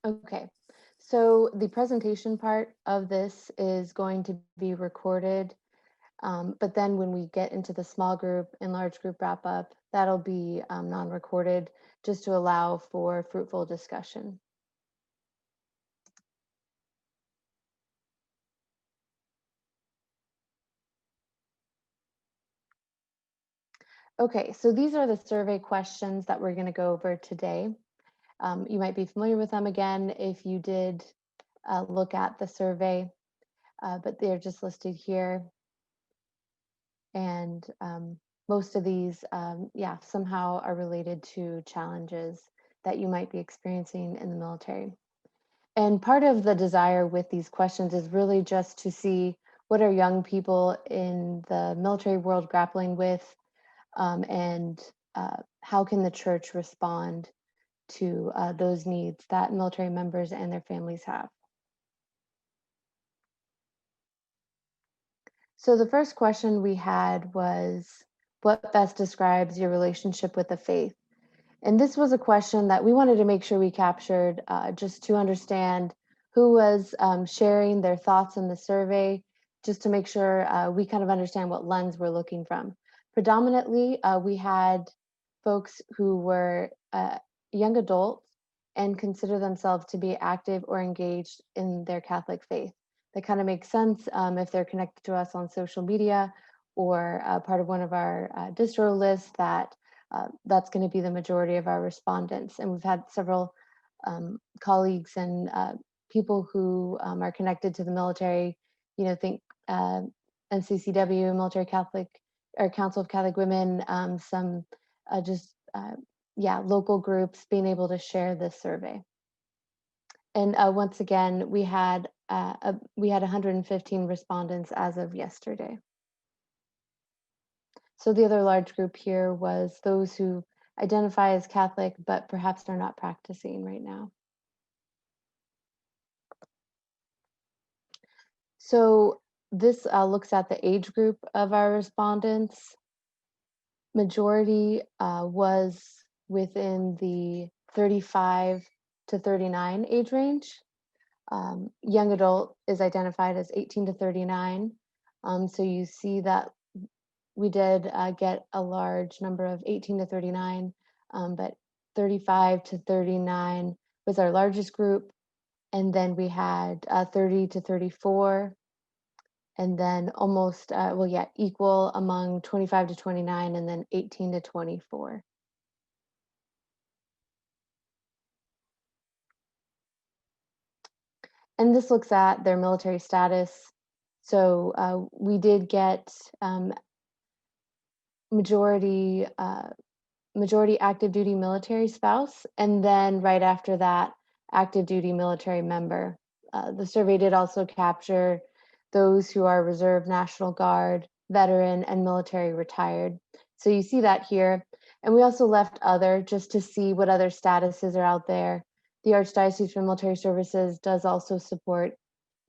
Okay, so the presentation part of this is going to be recorded, but then when we get into the small group and large group wrap up, that'll be non-recorded just to allow for fruitful discussion. Okay, so these are the survey questions that we're going to go over today. You might be familiar with them again if you did look at the survey, but they're just listed here. And most of these, yeah, somehow are related to challenges that you might be experiencing in the military. And part of the desire with these questions is really just to see what are young people in the military world grappling with, and how can the church respond to those needs that military members and their families have. So the first question we had was, what best describes your relationship with the faith? And this was a question that we wanted to make sure we captured, just to understand who was sharing their thoughts in the survey, just to make sure we kind of understand what lens we're looking from. Predominantly, we had folks who were young adults and consider themselves to be active or engaged in their Catholic faith. That kind of makes sense if they're connected to us on social media or part of one of our distro lists, that that's going to be the majority of our respondents. And we've had several colleagues and people who are connected to the military, think NCCW, Military Catholic, or Council of Catholic Women, some just, yeah, local groups being able to share this survey. And once again, we had 115 respondents as of yesterday. So the other large group here was those who identify as Catholic, but perhaps are not practicing right now. So this looks at the age group of our respondents. Majority was within the 35 to 39 age range. Young adult is identified as 18 to 39. So you see that we did get a large number of 18 to 39, but 35 to 39 was our largest group. And then we had 30 to 34, and then almost, well, yeah, equal among 25 to 29, and then 18 to 24. And this looks at their military status. So we did get majority active duty military spouse, and then right after that, active duty military member. The survey did also capture those who are Reserve, National Guard, veteran, and military retired. So you see that here. And we also left other just to see what other statuses are out there. The Archdiocese for Military Services does also support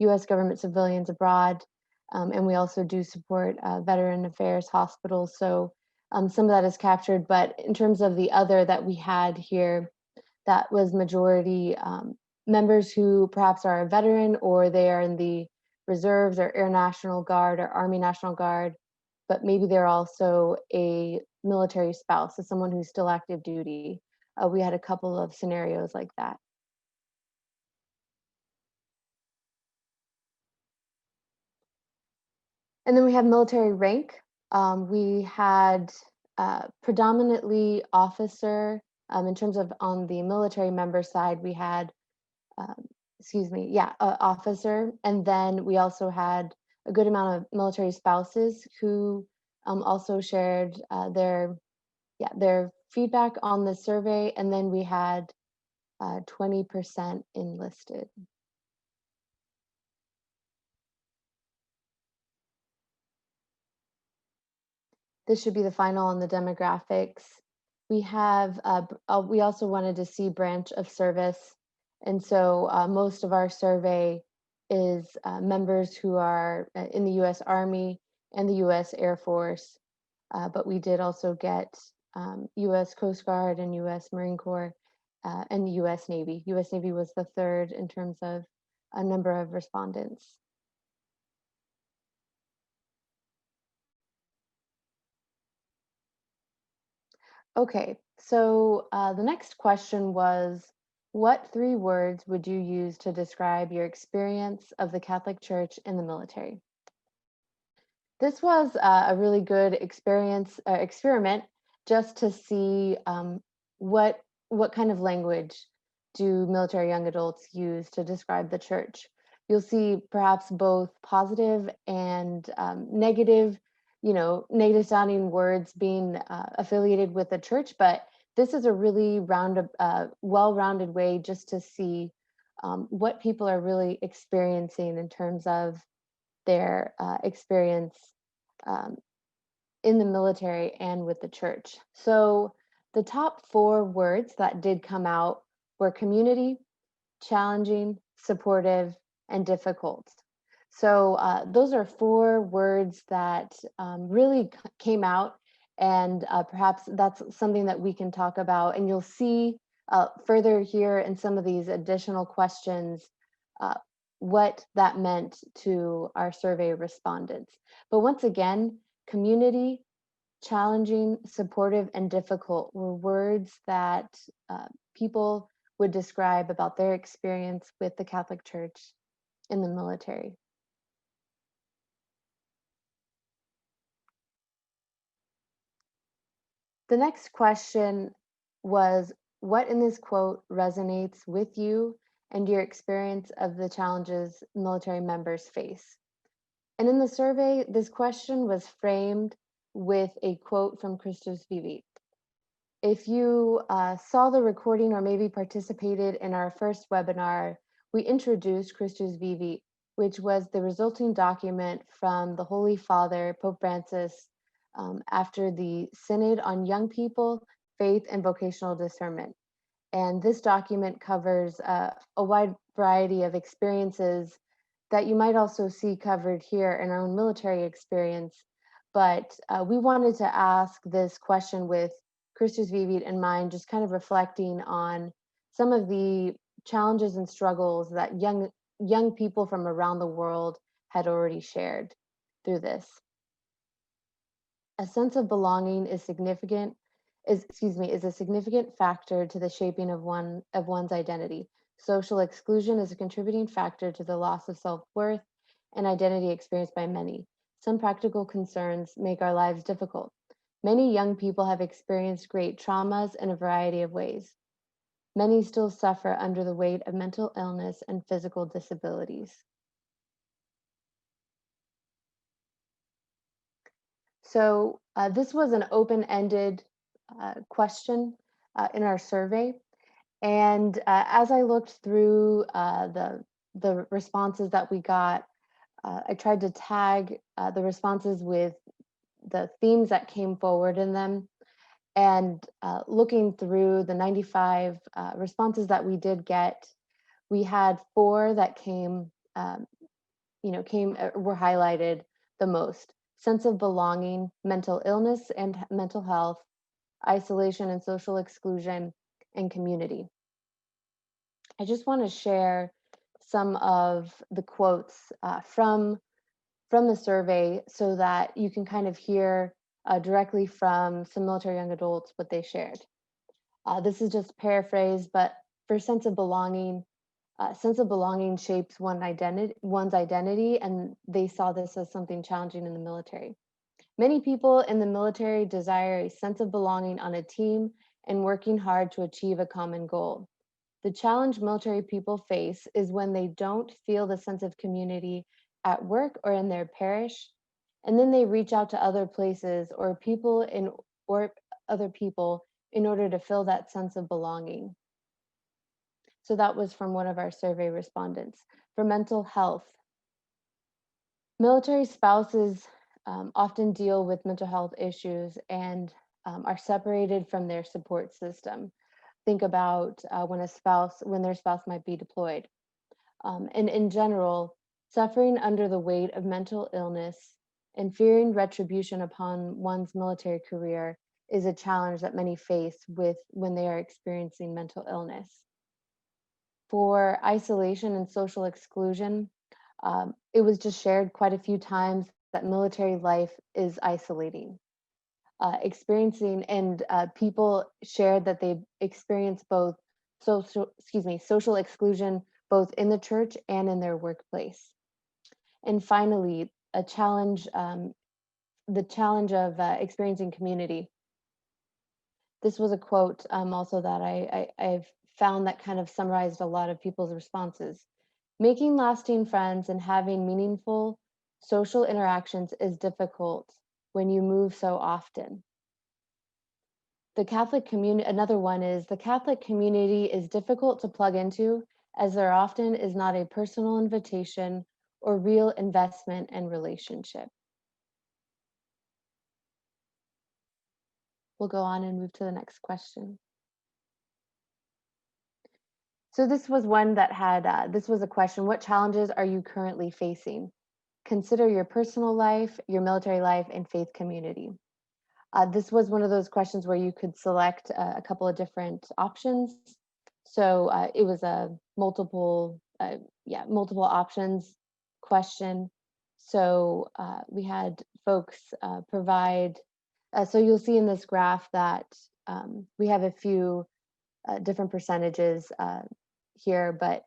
US government civilians abroad. And we also do support veteran affairs hospitals. So some of that is captured, but in terms of the other that we had here, that was majority members who perhaps are a veteran, or they are in the reserves or Air National Guard or Army National Guard, but maybe they're also a military spouse, so someone who's still active duty. We had a couple of scenarios like that. And then we have military rank. We had predominantly officer. In terms of on the military member side, we had, excuse me, yeah, officer. And then we also had a good amount of military spouses who also shared their feedback on the survey. And then we had 20% enlisted. This should be the final on the demographics. We have, we also wanted to see branch of service. And so most of our survey is members who are in the US Army and the US Air Force. But we did also get US Coast Guard and US Marine Corps. and the US Navy. US Navy was the third in terms of a number of respondents. Okay, so the next question was, what three words would you use to describe your experience of the Catholic Church in the military? This was a really good experiment just to see what what kind of language do military young adults use to describe the church. You'll see perhaps both positive and negative, negative sounding words being affiliated with the church, but this is a really well-rounded way just to see what people are really experiencing in terms of their experience um, in the military and with the church. So the top four words that did come out were community, challenging, supportive, and difficult. So those are four words that really came out, and perhaps that's something that we can talk about. And you'll see further here in some of these additional questions uh, what that meant to our survey respondents. But once again, community, challenging, supportive, and difficult were words that people would describe about their experience with the Catholic Church in the military. The next question was, what in this quote resonates with you and your experience of the challenges military members face? And in the survey, this question was framed with a quote from Christus Vivit. If you saw the recording or maybe participated in our first webinar, we introduced Christus Vivit, which was the resulting document from the Holy Father, Pope Francis, after the Synod on Young People, Faith, and Vocational Discernment. And this document covers a wide variety of experiences that you might also see covered here in our own military experience. But we wanted to ask this question with Christus Vivit in mind, just kind of reflecting on some of the challenges and struggles that young people from around the world had already shared through this. A sense of belonging is a significant factor to the shaping of one's identity. Social exclusion is a contributing factor to the loss of self-worth and identity experienced by many. Some practical concerns make our lives difficult. Many young people have experienced great traumas in a variety of ways. Many still suffer under the weight of mental illness and physical disabilities. So this was an open-ended question in our survey. And as I looked through the responses that we got, I tried to tag the responses with the themes that came forward in them. And looking through the 95 responses that we did get, we had 4 that were highlighted the most: sense of belonging, mental illness and mental health, isolation and social exclusion, and community. I just want to share some of the quotes from the survey so that you can kind of hear directly from some military young adults what they shared. This is just paraphrased, but for sense of belonging shapes one's identity, and they saw this as something challenging in the military. Many people in the military desire a sense of belonging on a team and working hard to achieve a common goal. The challenge military people face is when they don't feel the sense of community at work or in their parish, and then they reach out to other places or other people in order to fill that sense of belonging. So that was from one of our survey respondents. For mental health, military spouses often deal with mental health issues and are separated from their support system. Think about when their spouse might be deployed. And in general, suffering under the weight of mental illness and fearing retribution upon one's military career is a challenge that many face with when they are experiencing mental illness. For isolation and social exclusion, it was just shared quite a few times that military life is isolating. Experiencing and People shared that they experienced both social exclusion both in the church and in their workplace. And finally, the challenge of experiencing community. This was a quote also that I've found that kind of summarized a lot of people's responses. Making lasting friends and having meaningful social interactions is difficult when you move so often. The Catholic community, another one is the Catholic community is difficult to plug into as there often is not a personal invitation or real investment and relationship. We'll go on and move to the next question. So this was one that had, this was a question, what challenges are you currently facing? Consider your personal life, your military life, and faith community. This was one of those questions where you could select a couple of different options. So it was a multiple options question. So we had folks provide, so you'll see in this graph that we have a few different percentages here, but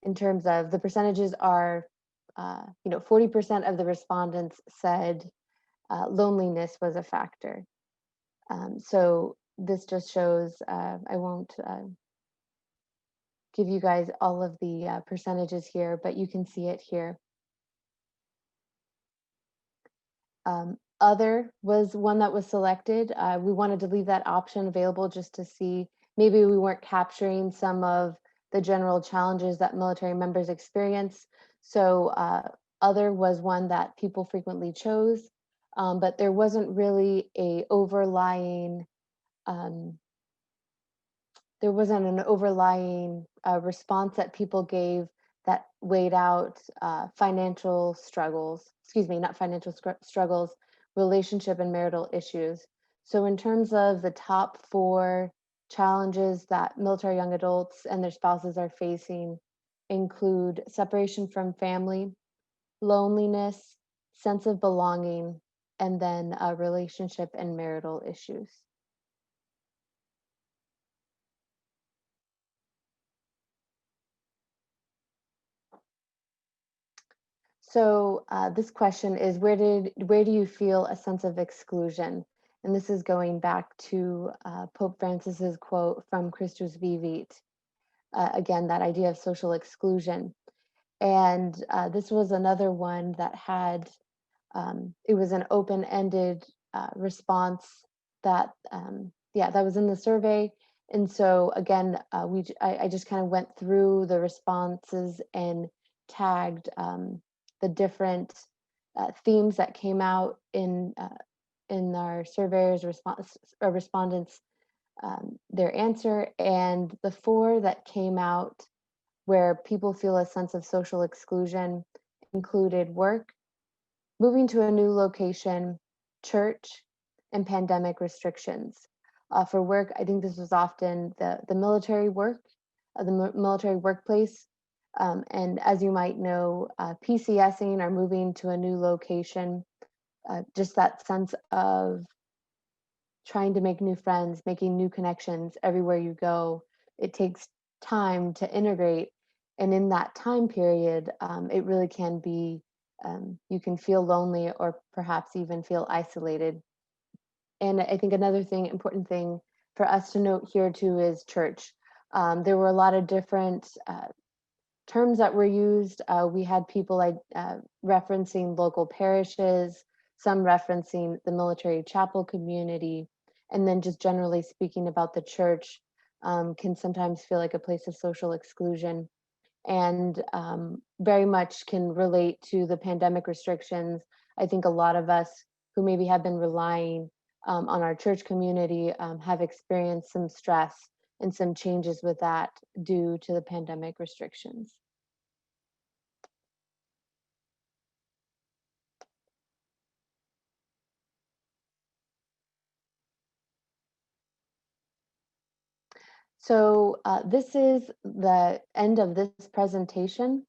in terms of the percentages are, 40% of the respondents said loneliness was a factor. So this just shows, I won't give you guys all of the percentages here, but you can see it here. Other was one that was selected. We wanted to leave that option available just to see maybe we weren't capturing some of the general challenges that military members experience. So other was one that people frequently chose, but there wasn't really a overlying response that people gave that weighed out financial struggles, not financial struggles, relationship and marital issues. So in terms of the top 4 challenges that military young adults and their spouses are facing include separation from family, loneliness, sense of belonging, and then relationship and marital issues. So this question is, where do you feel a sense of exclusion? And this is going back to Pope Francis's quote from Christus Vivit. Again, that idea of social exclusion. And this was another one that had, it was an open-ended response that, that was in the survey. And so again, I just kind of went through the responses and tagged the different themes that came out in our surveyors' respondents, their answer, and the 4 that came out where people feel a sense of social exclusion included work, moving to a new location, church, and pandemic restrictions. For work, I think this was often the military work, the military workplace. And as you might know, PCSing or moving to a new location, just that sense of trying to make new friends, making new connections everywhere you go. It takes time to integrate. And in that time period, it really can be, you can feel lonely or perhaps even feel isolated. And I think another important thing for us to note here too is church. There were a lot of different terms that were used. We had people like referencing local parishes, some referencing the military chapel community, and then just generally speaking about the church can sometimes feel like a place of social exclusion, and very much can relate to the pandemic restrictions. I think a lot of us who maybe have been relying on our church community have experienced some stress and some changes with that due to the pandemic restrictions. So this is the end of this presentation.